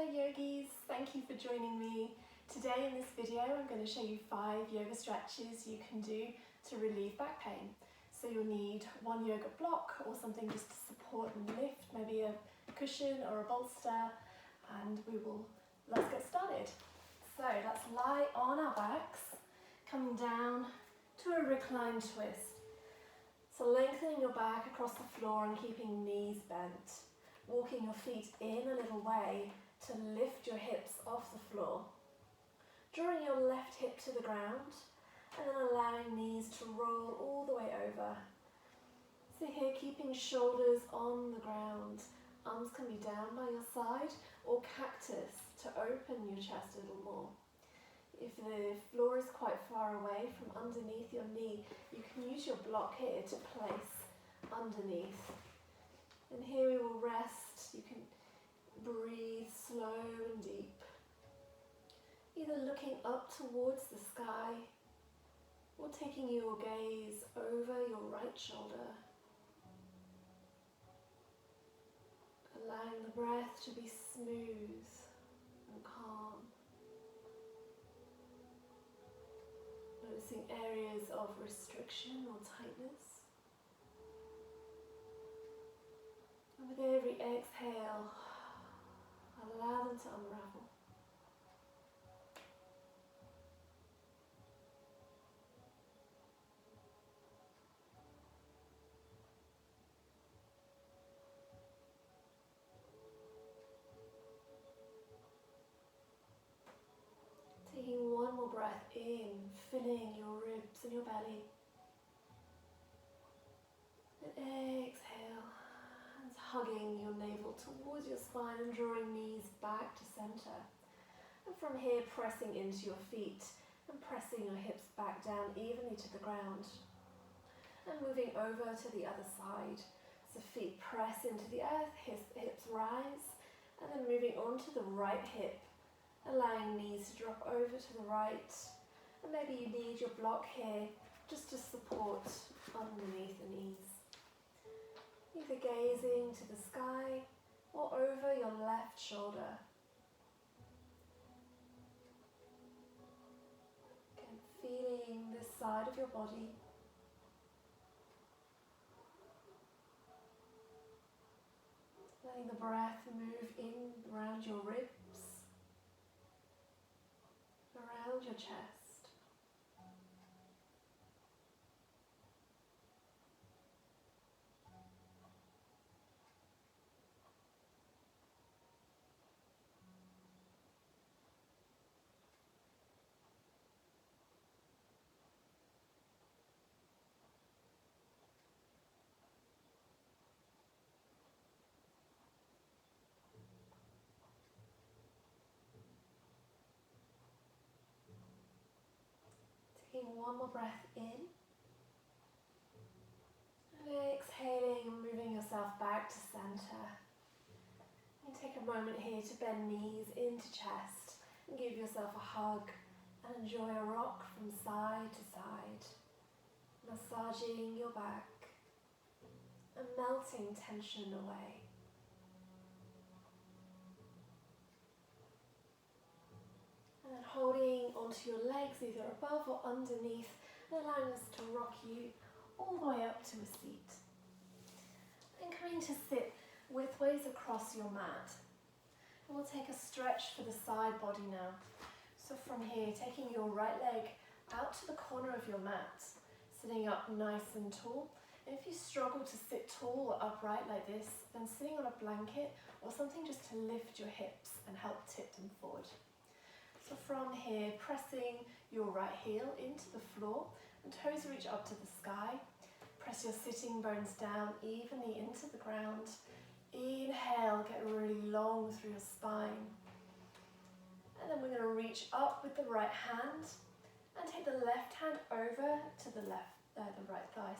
Hello yogis, thank you for joining me. Today in this video I'm going to show you 5 yoga stretches you can do to relieve back pain. So you'll need one yoga block or something just to support and lift, maybe a cushion or a bolster, and let's get started. So let's lie on our backs, coming down to a reclined twist. So lengthening your back across the floor and keeping knees bent. Walking your feet in a little way to lift your hips off the floor. Drawing your left hip to the ground and then allowing knees to roll all the way over. So here, keeping shoulders on the ground. Arms can be down by your side or cactus to open your chest a little more. If the floor is quite far away from underneath your knee, you can use your block here to place underneath. And here we will rest. You can breathe slow and deep. Either looking up towards the sky or taking your gaze over your right shoulder. Allowing the breath to be smooth and calm. Noticing areas of restriction or tightness. And with every exhale, allow them to unravel. Taking one more breath in, filling your ribs and your belly. And exhale. Hugging your navel towards your spine and drawing knees back to center. And from here, pressing into your feet and pressing your hips back down evenly to the ground. And moving over to the other side. So feet press into the earth, hips rise, and then moving onto the right hip, allowing knees to drop over to the right. And maybe you need your block here just to support underneath the knees. Either gazing to the sky or over your left shoulder. Again, feeling this side of your body. Letting the breath move in around your ribs, around your chest. Taking one more breath in. And exhaling and moving yourself back to center. And take a moment here to bend knees into chest and give yourself a hug and enjoy a rock from side to side. Massaging your back and melting tension away. And then holding onto your legs either above or underneath and allowing us to rock you all the way up to a seat. And coming to sit widthways across your mat. And we'll take a stretch for the side body now. So from here, taking your right leg out to the corner of your mat, sitting up nice and tall. And if you struggle to sit tall or upright like this, then sitting on a blanket or something just to lift your hips and help tip them forward. So from here, pressing your right heel into the floor and toes reach up to the sky. Press your sitting bones down evenly into the ground. Inhale, get really long through your spine. And then we're going to reach up with the right hand and take the left hand over to the right thigh,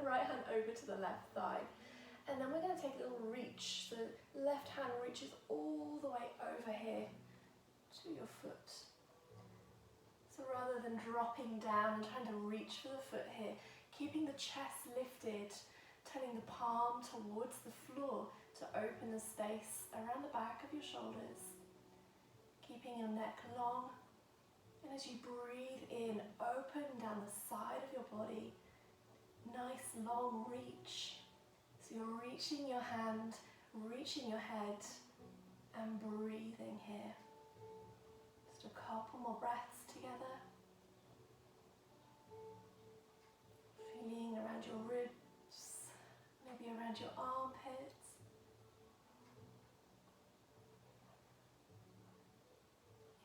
right hand over to the left thigh. And then we're going to take a little reach. The left hand reaches all the way over here to your foot. So rather than dropping down and trying to reach for the foot here, keeping the chest lifted, turning the palm towards the floor to open the space around the back of your shoulders. keeping your neck long. And as you breathe in, open down the side of your body. Nice long reach. So you're reaching your hand, reaching your head, and breathing here. Just a couple more breaths together. Feeling around your ribs, maybe around your armpits.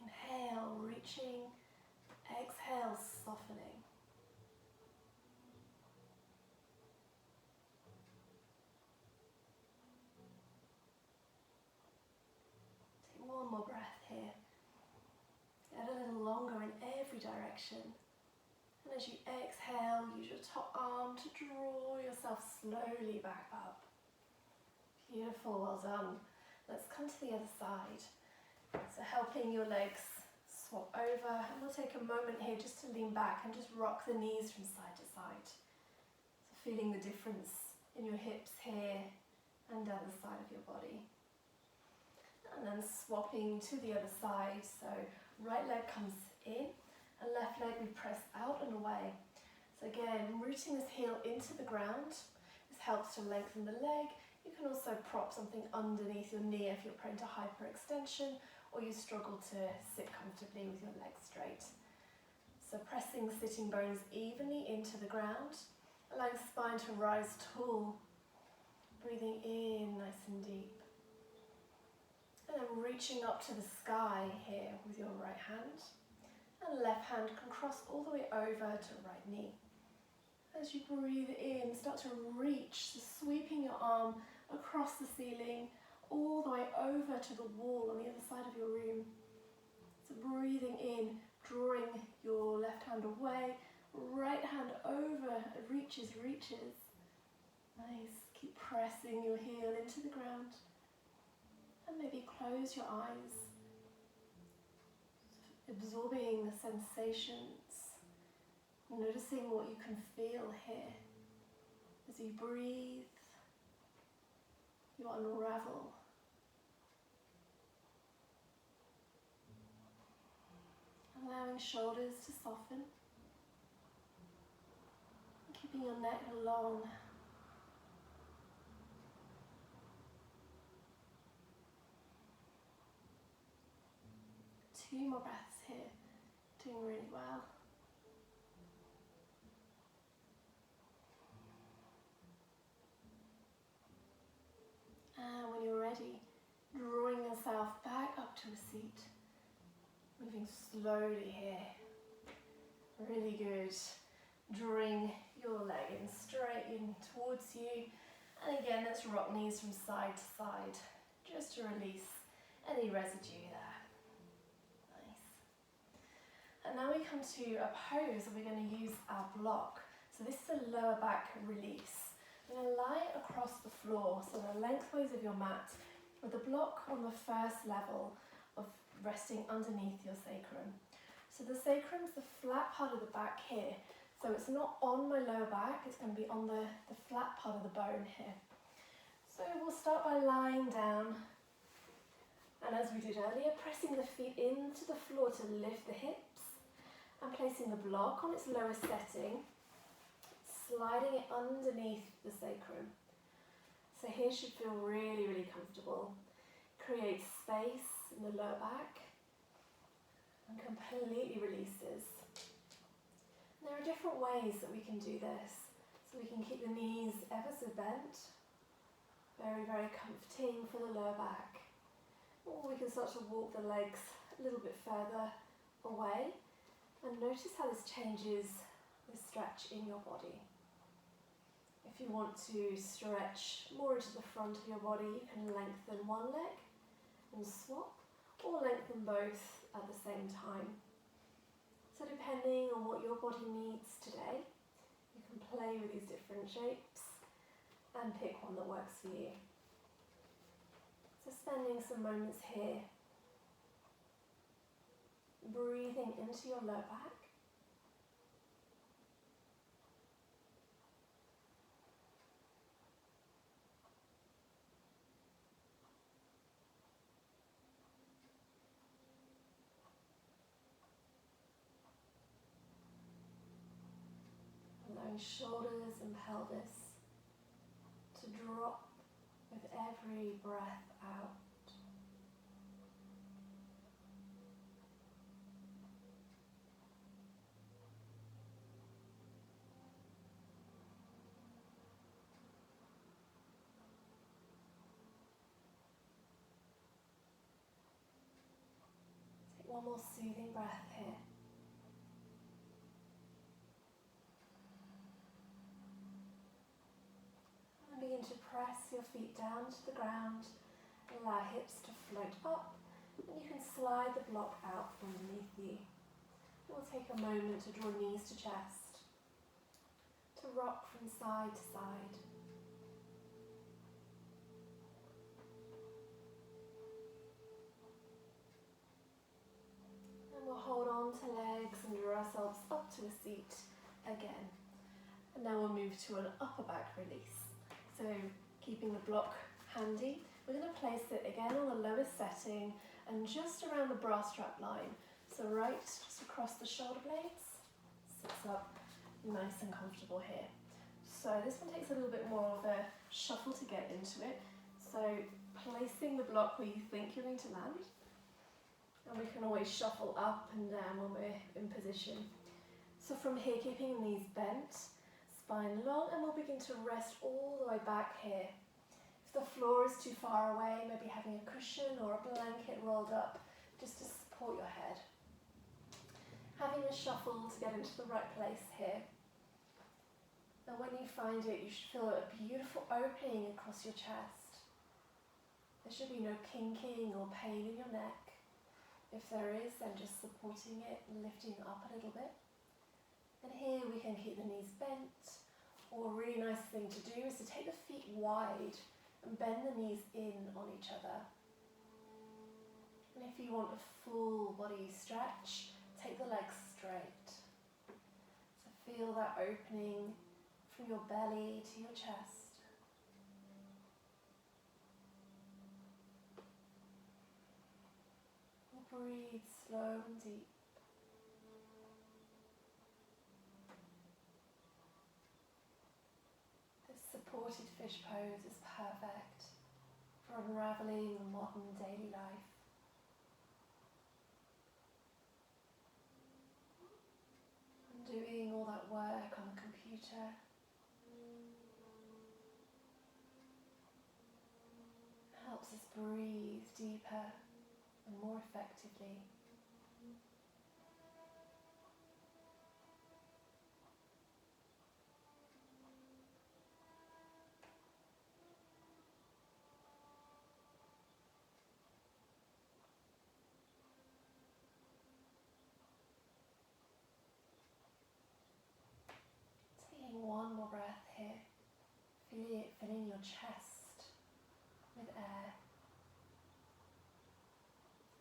Inhale, reaching. Exhale, softening. Take one more breath here. Get a little longer in every direction. And as you exhale, use your top arm to draw yourself slowly back up. Beautiful, well done. Let's come to the other side. So helping your legs swap over, and we'll take a moment here just to lean back and just rock the knees from side to side. So feeling the difference in your hips here and down the side of your body. And then swapping to the other side, so right leg comes in, and left leg we press out and away. So again, rooting this heel into the ground. This helps to lengthen the leg. You can also prop something underneath your knee if you're prone to hyperextension, or you struggle to sit comfortably with your legs straight. So pressing the sitting bones evenly into the ground, allowing spine to rise tall. Breathing in nice and deep. And then reaching up to the sky here with your right hand. And left hand can cross all the way over to right knee. As you breathe in, start to reach, so sweeping your arm across the ceiling, all the way over to the wall on the other side of your room. So breathing in, drawing your left hand away, right hand over, reaches. Nice, keep pressing your heel into the ground. And maybe close your eyes, absorbing the sensations, noticing what you can feel here. As you breathe, you unravel. Allowing shoulders to soften, keeping your neck long. Two more breaths here, doing really well. And when you're ready, drawing yourself back up to a seat. Moving slowly here. Really good. Drawing your leg in straight in towards you. And again, let's rock knees from side to side, just to release any residue there. Nice. And now we come to a pose where we're going to use our block. So this is a lower back release. You're going to lie across the floor, so the lengthways of your mat, with the block on the first level of resting underneath your sacrum. So the sacrum is the flat part of the back here. So it's not on my lower back, it's going to be on the flat part of the bone here. So we'll start by lying down. And as we did earlier, pressing the feet into the floor to lift the hips and placing the block on its lowest setting, sliding it underneath the sacrum. So here should feel really, really comfortable. Create space in the lower back and completely releases. And there are different ways that we can do this. So we can keep the knees ever so bent, very, very comforting for the lower back. Or we can start to walk the legs a little bit further away and notice how this changes the stretch in your body. If you want to stretch more into the front of your body, you can lengthen one leg and swap, or lengthen both at the same time. So depending on what your body needs today, you can play with these different shapes and pick one that works for you. So spending some moments here, breathing into your lower back. allowing shoulders and pelvis to drop with every breath out. Take one more soothing breath here. And begin to press your feet down to the ground. Allow hips to float up, and you can slide the block out from underneath you. We'll take a moment to draw knees to chest, to rock from side to side. And we'll hold on to legs and draw ourselves up to a seat again. And now we'll move to an upper back release. So keeping the block handy, we're going to place it again on the lowest setting and just around the bra strap line. So right just across the shoulder blades, sits up nice and comfortable here. So this one takes a little bit more of a shuffle to get into it. So placing the block where you think you're going to land. And we can always shuffle up and down when we're in position. So from here, keeping the knees bent, spine long, and we'll begin to rest all the way back here. If the floor is too far away, maybe having a cushion or a blanket rolled up just to support your head. Having a shuffle to get into the right place here. And when you find it, you should feel a beautiful opening across your chest. There should be no kinking or pain in your neck. If there is, then just supporting it and lifting up a little bit. And here we can keep the knees bent, or a really nice thing to do is to take the feet wide and bend the knees in on each other. And if you want a full body stretch, take the legs straight. So feel that opening from your belly to your chest. Breathe slow and deep. This supported fish pose is perfect for unraveling the modern daily life. And doing all that work on the computer. Helps us breathe deeper and more effectively. Taking one more breath here, filling your chest with air.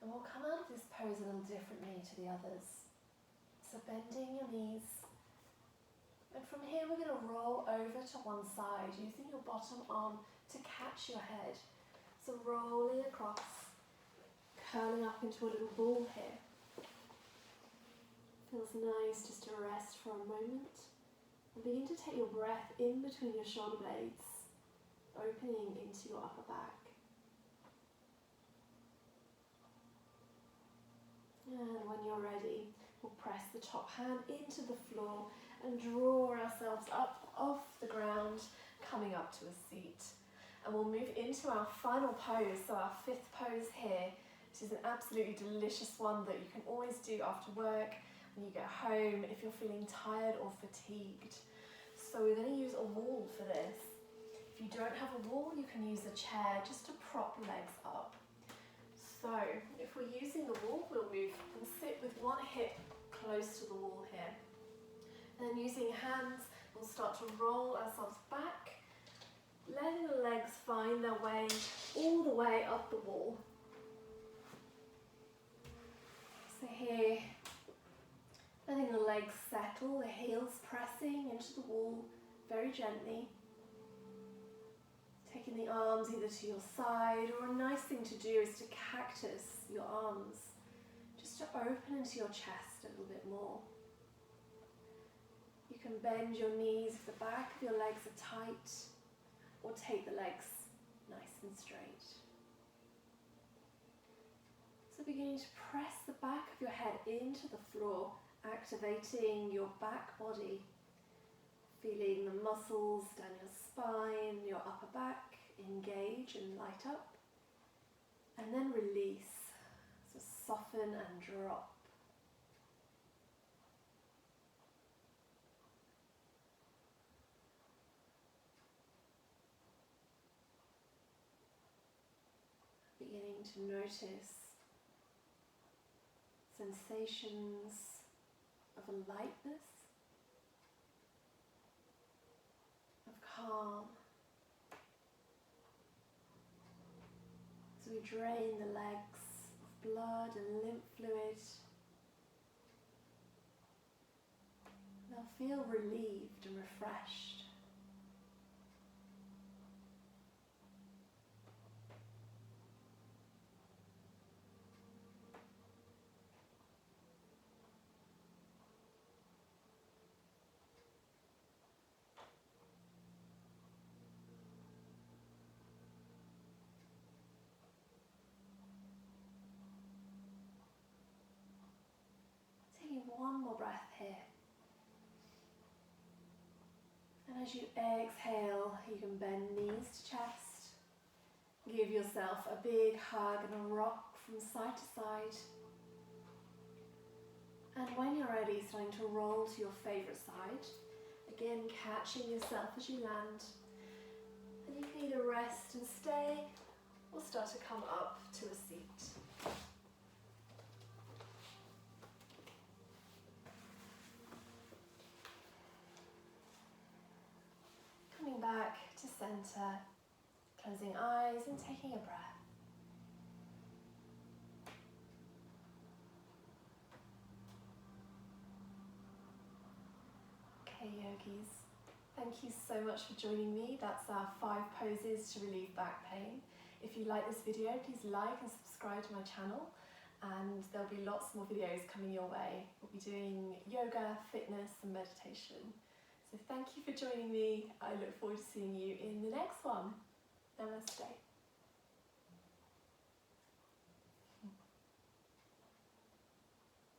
And we'll come out of this pose a little differently to the others. So bending your knees. And from here we're going to roll over to one side, using your bottom arm to catch your head. So rolling across, curling up into a little ball here. Feels nice just to rest for a moment. And begin to take your breath in between your shoulder blades, opening into your upper back. And when you're ready, we'll press the top hand into the floor and draw ourselves up off the ground, coming up to a seat. And we'll move into our final pose, so our fifth pose here. This is an absolutely delicious one that you can always do after work, when you get home, if you're feeling tired or fatigued. So we're going to use a wall for this. If you don't have a wall, you can use a chair just to prop legs up. So if we're using the wall, we'll move and sit with one hip close to the wall here. And then using hands, we'll start to roll ourselves back, letting the legs find their way all the way up the wall. So here, letting the legs settle, the heels pressing into the wall very gently. Taking the arms either to your side, or a nice thing to do is to cactus your arms, just to open into your chest a little bit more. You can bend your knees if the back of your legs are tight, or take the legs nice and straight. So beginning to press the back of your head into the floor, activating your back body, feeling the muscles down your spine, your upper back engage and light up, and then release, so soften and drop. Beginning to notice sensations of a lightness, of calm. So we drain the legs of blood and lymph fluid. They'll feel relieved and refreshed. Taking one more breath here. And as you exhale, you can bend knees to chest. Give yourself a big hug and a rock from side to side. And when you're ready, starting to roll to your favourite side. Again, catching yourself as you land. And you can either rest and stay, or start to come up to a seat. Coming back to centre, closing eyes and taking a breath. Okay, yogis, thank you so much for joining me. That's our 5 poses to relieve back pain. If you like this video, please like and subscribe to my channel, and there'll be lots more videos coming your way. We'll be doing yoga, fitness and meditation. So thank you for joining me. I look forward to seeing you in the next one. Namaste.